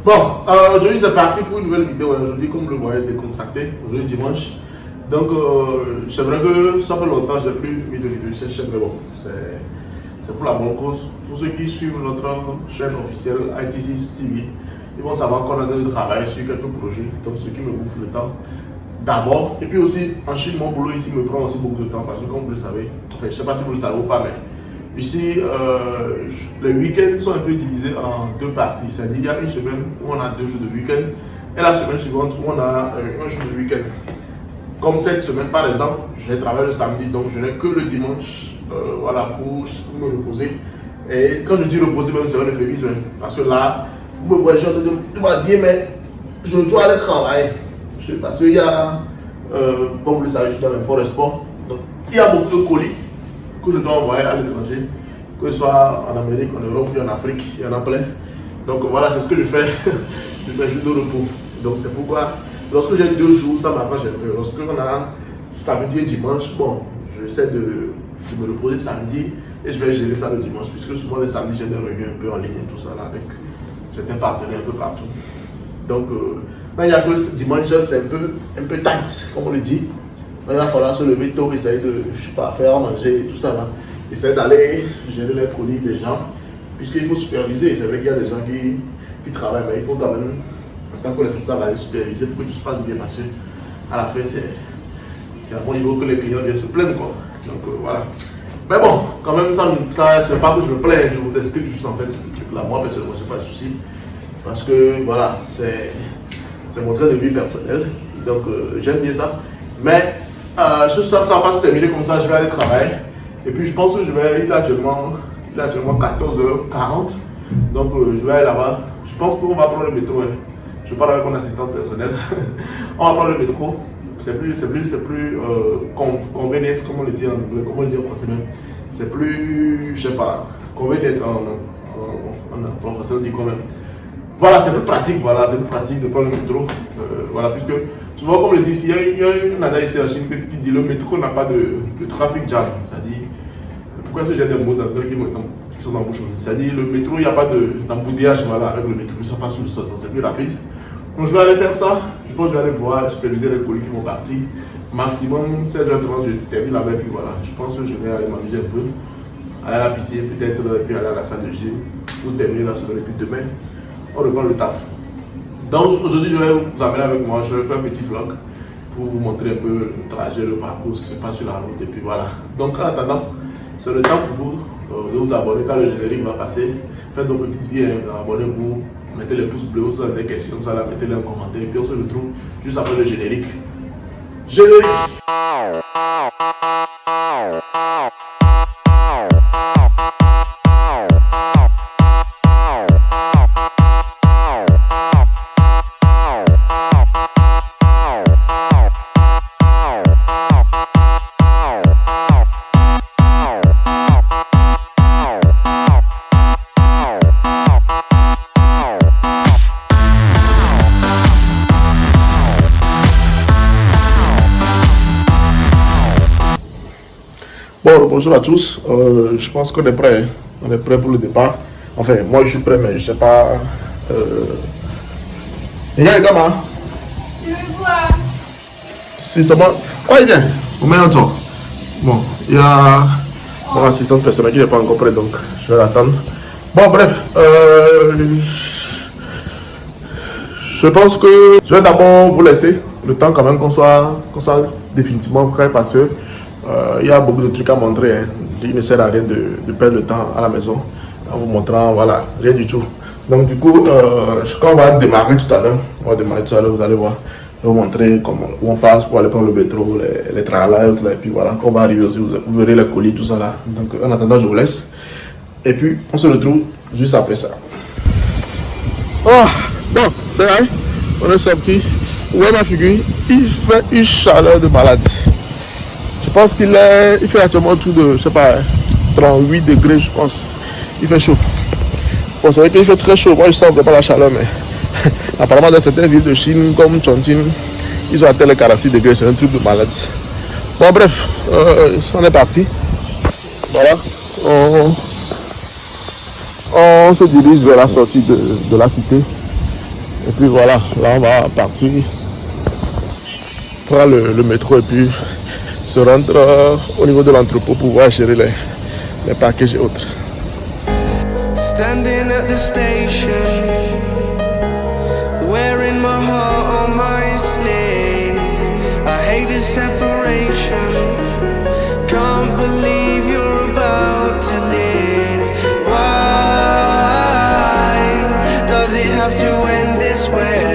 Bon, aujourd'hui c'est parti pour une nouvelle vidéo. Aujourd'hui, comme vous le voyez, décontracté. Aujourd'hui dimanche. Donc, c'est vrai que ça fait longtemps que je n'ai plus mis de vidéo sur cette chaîne, mais bon, c'est pour la bonne cause. Pour ceux qui suivent notre chaîne officielle ITC TV, ils vont savoir qu'on a de travail sur quelques projets, donc ce qui me bouffe le temps d'abord. Et puis aussi, en Chine, mon boulot ici me prend aussi beaucoup de temps parce que, comme vous le savez, enfin, je ne sais pas si vous le savez ou pas, mais ici, les week-ends sont un peu divisés en deux parties. C'est-à-dire qu'il y a une semaine où on a 2 jours de week-end et la semaine suivante où on a un jour de week-end. Comme cette semaine, par exemple, je travaille le samedi, donc je n'ai que le dimanche voilà, pour me reposer. Et quand je dis reposer, même c'est un euphémisme, parce que là, vous me voyez, tout va bien, mais je dois aller travailler. Parce qu'il y a, comme vous le savez, je suis dans l'import-export. Donc, il y a beaucoup de colis que je dois envoyer à l'étranger, que ce soit en Amérique, en Europe ou en Afrique, il y en a plein. Donc voilà, c'est ce que je fais de mes jours de repos. Donc c'est pourquoi, lorsque j'ai 2 jours, ça m'arrange un peu. Lorsque on a samedi et dimanche, bon, j'essaie de me reposer le samedi et je vais gérer ça le dimanche, puisque souvent les samedis, j'ai des réunions un peu en ligne et tout ça là, avec certains partenaires un peu partout. Donc, il y a que dimanche, c'est un peu tight, comme on le dit. Il va falloir se lever tôt, essayer de, je sais pas, faire manger, tout ça là. Essayer d'aller gérer les colis des gens, puisqu'il faut superviser. C'est vrai qu'il y a des gens qui travaillent, mais il faut quand même, en tant que responsable, aller superviser pour que tout se passe bien, parce qu'à la fin, c'est à bon niveau que les clients viennent se plaindre, quoi. Donc voilà. Mais bon, quand même, ça c'est pas que je me plains, je vous explique juste en fait ce truc-là. Moi, personnellement, c'est pas de souci, parce que voilà, c'est mon train de vie personnel, donc j'aime bien ça. Mais ça va pas se terminer comme ça, je vais aller travailler. Et puis je pense que il est actuellement 14h40. Donc je vais aller là-bas. Je pense qu'on va prendre le métro. Hein. Je parle avec mon assistante personnelle. On va prendre le métro. C'est plus convenient, comme on le dit en anglais, comme on le dit en français même. C'est plus, je sais pas, convenient en français on dit quand même. Voilà, c'est plus pratique, voilà, c'est plus pratique de prendre le métro. Voilà, puisque souvent, comme on le dit ici, il y a une adage ici en Chine qui dit le métro n'a pas de trafic jam. C'est-à-dire, pourquoi est-ce que j'ai des mots d'anglais qui sont dans la bouche? C'est-à-dire, le métro, il n'y a pas d'embouteillage voilà, avec le métro, ça passe sur le sol, donc c'est plus rapide. Donc je vais aller faire ça, je pense que je vais aller voir, superviser les colis qui vont partir. Maximum 16h30, je termine là-bas, et puis voilà, je pense que je vais aller m'amuser un peu, aller à la piscine peut-être, et puis aller à la salle de gym, pour terminer la semaine, et puis demain, on reprend le taf. Donc aujourd'hui, je vais vous amener avec moi, je vais faire un petit vlog pour vous montrer un peu le trajet, le parcours, ce qui se passe sur la route, et puis voilà. Donc en attendant, c'est le temps pour vous de vous abonner quand le générique va passer. Faites vos petites vidéos, abonnez-vous, mettez les pouces bleus, si vous avez des questions, ça là, mettez-les en commentaire, et puis on se retrouve juste après le générique. Générique! Bon, bonjour à tous, je pense qu'on est prêt, on est prêt pour le départ. Enfin, moi je suis prêt, mais je sais pas. Il y a un gamin. Je veux voir. Si c'est bon. Ouais, viens, on met un tour. Bon, il y a mon assistant personnel qui n'est pas encore prêt, donc je vais l'attendre. Bon, bref, je pense que je vais d'abord vous laisser le temps quand même qu'on soit définitivement prêt parce que il y a beaucoup de trucs à montrer. Hein. Il ne sert à rien de perdre le temps à la maison en vous montrant, voilà, rien du tout. Donc du coup, quand on va démarrer tout à l'heure, vous allez voir, je vais vous montrer où on passe pour aller prendre le métro, les tralala et tout là, et puis voilà, quand on va arriver aussi, vous verrez les colis, tout ça là. Donc en attendant, je vous laisse. Et puis, on se retrouve juste après ça. Oh, bon, c'est vrai, on est sorti. Ouais, ma figure, il fait une chaleur de malade. Je pense il fait actuellement autour de, je sais pas, 38 degrés, je pense. Il fait chaud. Bon, c'est vrai qu'il fait très chaud. Moi, je sens vraiment la chaleur, mais apparemment, dans certaines villes de Chine, comme Chongqing, ils ont atteint les 46 degrés. C'est un truc de malade. Bon, bref, on est parti. Voilà. On se dirige vers la sortie de la cité. Et puis voilà, là, on va partir. Prendre le métro et puis se rendre au niveau de l'entrepôt pour pouvoir gérer les packages et autres. Standing at the station, wearing my heart on my sleeve. I hate this separation. Can't believe you're about to leave. Why does it have to end this way?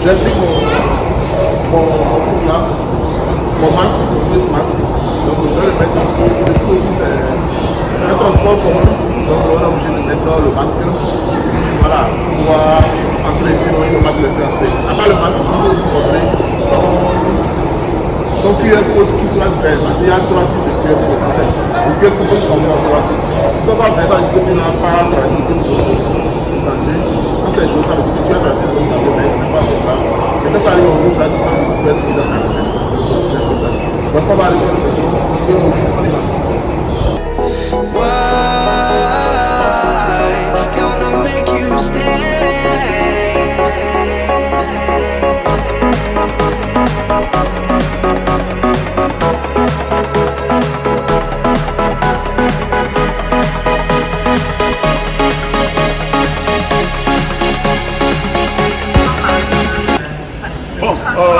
J'ai pris mon masque, mon face masque. Donc je vais le mettre parce que le coup aussi c'est un transport commun. Donc on est obligé de mettre le masque. Voilà, pour pouvoir entrer ici, non, ils n'ont pas de laisser entrer. À part le masque, il faut aussi montrer ton QR code qui sera fait. Parce qu'il y a 3 types de QR code. Le QR code peut changer en 3 types. Si on va faire ça, que tu n'as pas traversé une zone de danger. Quand c'est jaune, ça veut dire que tu as traversé une zone de danger, mais ce n'est pas bon là. Et quand ça arrive au rouge, là, tu peux être pris dans ta tête. C'est un peu ça. Donc on va aller voir le métro. Si tu veux bouger, on y va.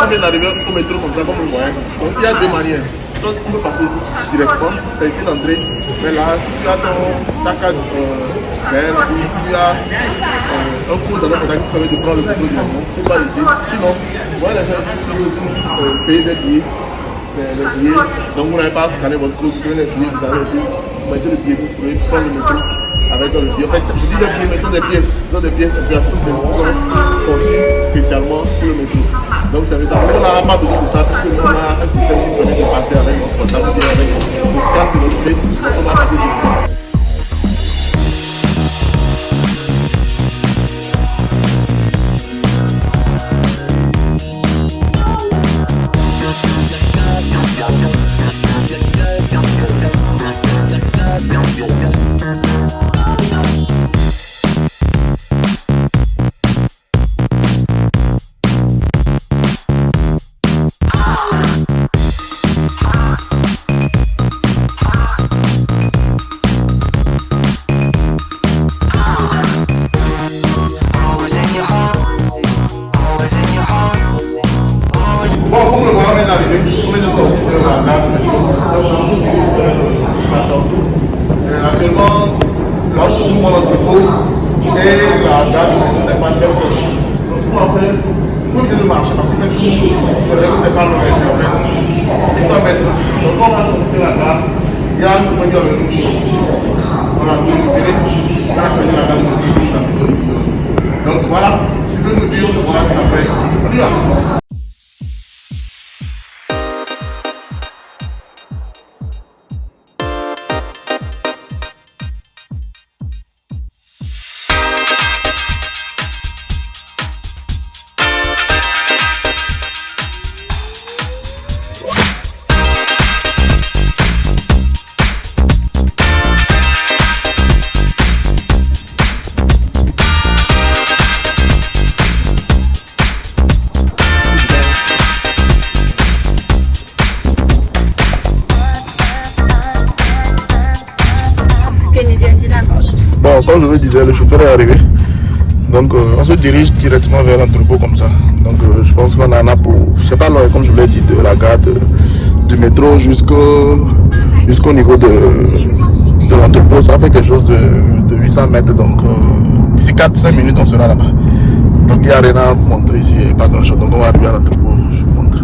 On vient d'arriver au métro comme ça, comme vous le voyez. Donc il y a deux manières. Soit on peut passer directement, c'est ici l'entrée. Mais là, si tu as ta carte vert, tu as un code dans le contact qui permet de prendre le métro directement, tu passes ici. Sinon, voilà, les gens payer des billets. Les billets. Donc vous n'avez pas à scanner votre code, vous prenez les billets, vous allez ici, vous mettez le billet, vous pouvez prendre le métro avec le billet. En fait, je dis des billets, mais ce sont des pièces. Ce sont des pièces gratuites, qui sont conçues spécialement pour le métro. Donc c'est ça. On n'a pas besoin de ça parce qu'on a un système qui permet de passer avec notre portable, avec le scan de notre face. Donc on va passer du actuellement, lorsque nous prenons notre dépôt et la date n'est pas très proche. Donc, ce qu'on fait, pour éviter de marcher, parce que même si c'est vrai que c'est pas long, c'est après 100 mètres. Donc, on va sortir la gare, il y a ce point de rouge. On a tout récupéré, on a fait la gare, donc voilà, si vous nous dire, on va faire après. On y va. comme je vous disais, le chauffeur est arrivé. Donc on se dirige directement vers l'entrepôt comme ça. Donc je pense qu'on en a pour, je sais pas, comme je vous l'ai dit, de la gare du métro jusqu'au niveau de l'entrepôt. Ça fait quelque chose de 800 mètres. Donc d'ici 4-5 minutes on sera là-bas. Donc il n'y a rien à vous montrer ici, il n'y a pas grand chose. Donc on va arriver à l'entrepôt. Je vous montre.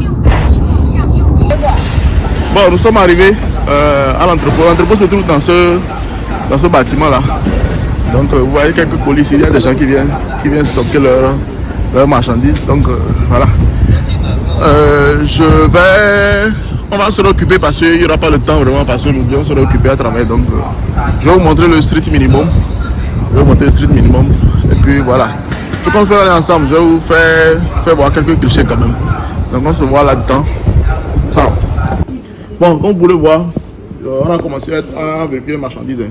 Bon, nous sommes arrivés à l'entrepôt. L'entrepôt se trouve dans ce bâtiment là. Donc vous voyez quelques colis ici, il y a des gens qui viennent stocker leurs marchandises. Donc voilà. On va se réoccuper parce qu'il n'y aura pas le temps vraiment, parce que nous devons se réoccuper à travailler. Donc je vais vous montrer le street minimum. Et puis voilà. Ce qu'on fait aller ensemble, je vais vous faire voir quelques clichés quand même. Donc on se voit là-dedans. Ciao. Bon, comme vous pouvez voir, on a commencé à vérifier les marchandises.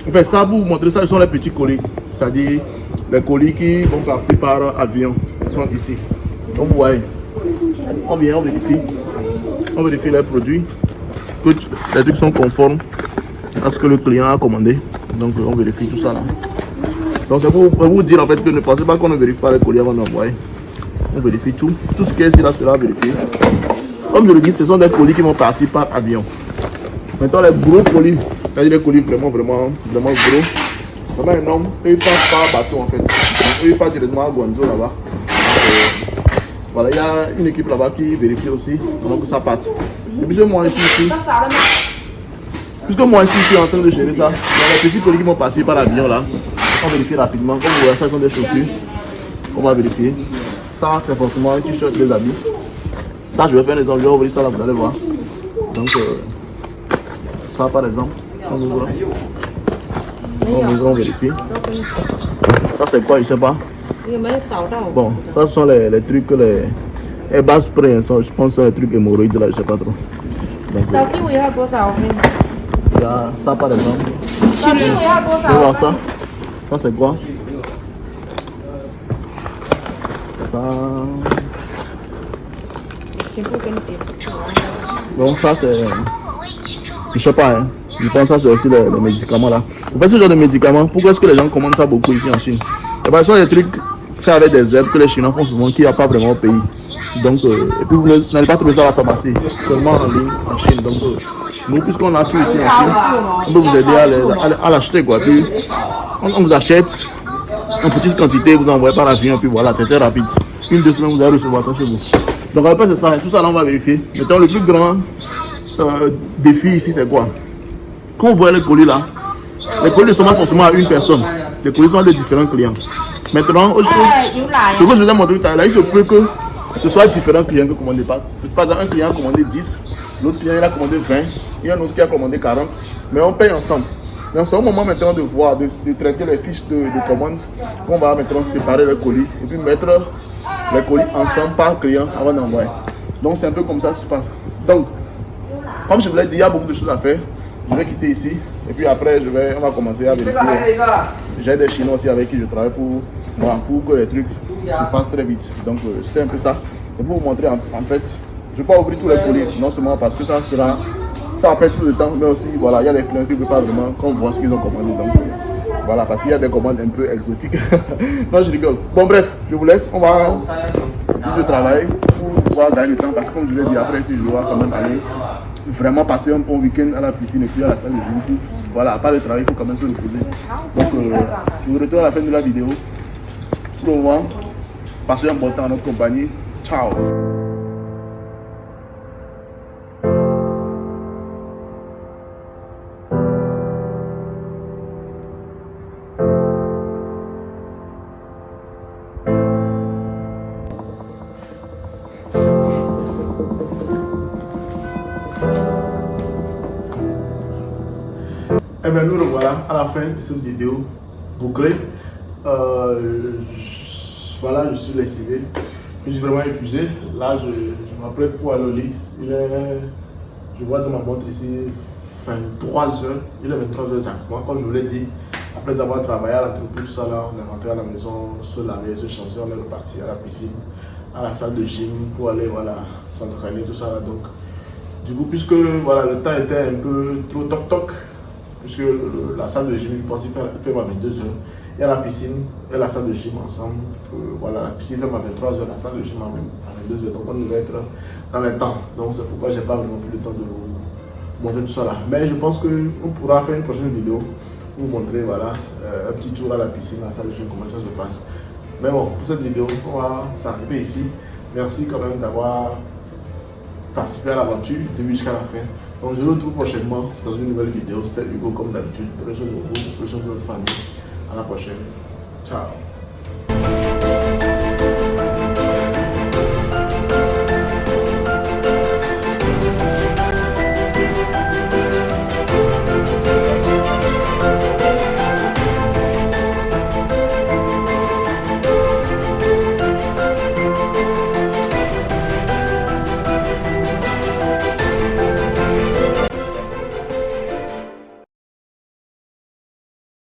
En fait, ça, pour vous montrer ça, ce sont les petits colis. C'est-à-dire les colis qui vont partir par avion. Ils sont ici. Donc vous voyez, on vient, on vérifie les produits, que les trucs sont conformes à ce que le client a commandé. Donc on vérifie tout ça là. Donc c'est pour vous dire en fait que ne pensez pas qu'on ne vérifie pas les colis avant d'envoyer. On vérifie tout. Tout ce qui est ici là sera vérifié. Comme je le dis, ce sont des colis qui vont partir par avion. Maintenant les gros colis, c'est-à-dire les colis vraiment gros, vraiment énormes, eux ils passent par bateau en fait. Donc, eux ils partent directement à Guangzhou là-bas. Voilà, il y a une équipe là-bas qui vérifie aussi pendant que ça parte. Et puisque moi ici, je suis en train de gérer ça, donc les petits colis qui vont partir par avion là, on vérifie rapidement. Comme vous voyez, ça sont des chaussures. On va vérifier. Ça c'est forcément un t-shirt, des habits. Ça je vais faire des enlever, ouvrir ça là, vous allez voir. Donc ça par exemple, on ouvre, on vérifie. Ça c'est quoi, je sais pas. Bon, ça ce sont les trucs, les Airbus Spray, je pense que c'est les trucs hémorroïdes là, je sais pas trop. Donc, il y a ça par exemple. Vous pouvez voir ça. Ça c'est quoi? Ça. Donc ça c'est. Je sais pas, hein. Je pense que ça c'est aussi les médicaments là. En fait, ce genre de médicaments, pourquoi est-ce que les gens commandent ça beaucoup ici en Chine? Ce sont des trucs faits avec des herbes que les Chinois font souvent, qu'il n'y a pas vraiment au pays. Donc, et puis vous n'allez pas trouver ça à la pharmacie, seulement en ligne en Chine. Donc, nous, puisqu'on a tout ici en Chine, on peut vous aider à l'acheter quoi. Puis, on vous achète en petite quantité, vous envoyez par avion, puis voilà, c'est très rapide. 1-2 semaines, vous allez recevoir ça chez vous. Donc, après, c'est ça, tout ça là, on va vérifier. Maintenant, le plus grand défi ici, c'est quoi? Quand vous voyez les colis là, les colis ne sont pas forcément à une personne. Les colis sont à de différents clients. Maintenant, autre chose, ce que je vous ai montré tout à l'heure, il se peut que ce soit différents clients que commandent pas. Par exemple, un client a commandé 10, l'autre client il a commandé 20, il y a un autre qui a commandé 40, mais on paye ensemble. Donc c'est au moment maintenant de voir, de traiter les fiches de commande, qu'on va maintenant séparer les colis et puis mettre les colis ensemble par client avant d'envoyer. Donc c'est un peu comme ça que ça se passe. Donc, comme je vous l'ai dit, il y a beaucoup de choses à faire. Je vais quitter ici et puis après on va commencer à vérifier. J'ai des Chinois aussi avec qui je travaille pour que les trucs se passent très vite. Donc c'était un peu ça. Et pour vous montrer en fait, je ne vais pas ouvrir tous les colis, non seulement parce que ça va perdre tout le temps, mais aussi voilà, il y a des clients qui ne peuvent pas vraiment qu'on voit ce qu'ils ont commandé. Donc voilà, parce qu'il y a des commandes un peu exotiques. Non, je rigole. Bon bref, je vous laisse, on va faire du travail pour pouvoir gagner du temps parce que comme je l'ai dit, après si je dois quand même aller vraiment passer un bon week-end à la piscine et puis à la salle de gym. Voilà, à part le travail, il faut quand même se reposer. Donc, je vous retrouve à la fin de la vidéo. Pour le moment, passez un bon temps à notre compagnie. Ciao! Et bien nous revoilà à la fin de cette vidéo bouclée. Voilà, je suis lessivé. Je suis vraiment épuisé. Là, je m'apprête pour aller au lit. Je vois dans ma montre ici 23 heures. Il est 23 heures exactement. Comme je vous l'ai dit, après avoir travaillé à l'entreprise, tout ça là, on est rentré à la maison, se laver, se changer, on est reparti à la piscine, à la salle de gym pour aller voilà, s'entraîner, tout ça là. Donc, du coup, puisque voilà, le temps était un peu trop toc-toc, puisque la salle de gym, je pense qu'il fait ma 22h. Il y a la piscine et la salle de gym ensemble. Voilà, la piscine fait ma 23h, la salle de gym à 22h. Donc on devait être dans les temps. Donc c'est pourquoi j'ai pas vraiment pris le temps de vous montrer tout ça là. Mais je pense qu'on pourra faire une prochaine vidéo pour vous montrer voilà, un petit tour à la piscine, à la salle de gym, comment ça se passe. Mais bon, pour cette vidéo, on va s'arrêter ici. Merci quand même d'avoir participé à l'aventure du début jusqu'à la fin. Donc je vous retrouve prochainement dans une nouvelle vidéo. C'était Hugo comme d'habitude. Prenez soin de vous, prenez soin de votre famille. À la prochaine. Ciao.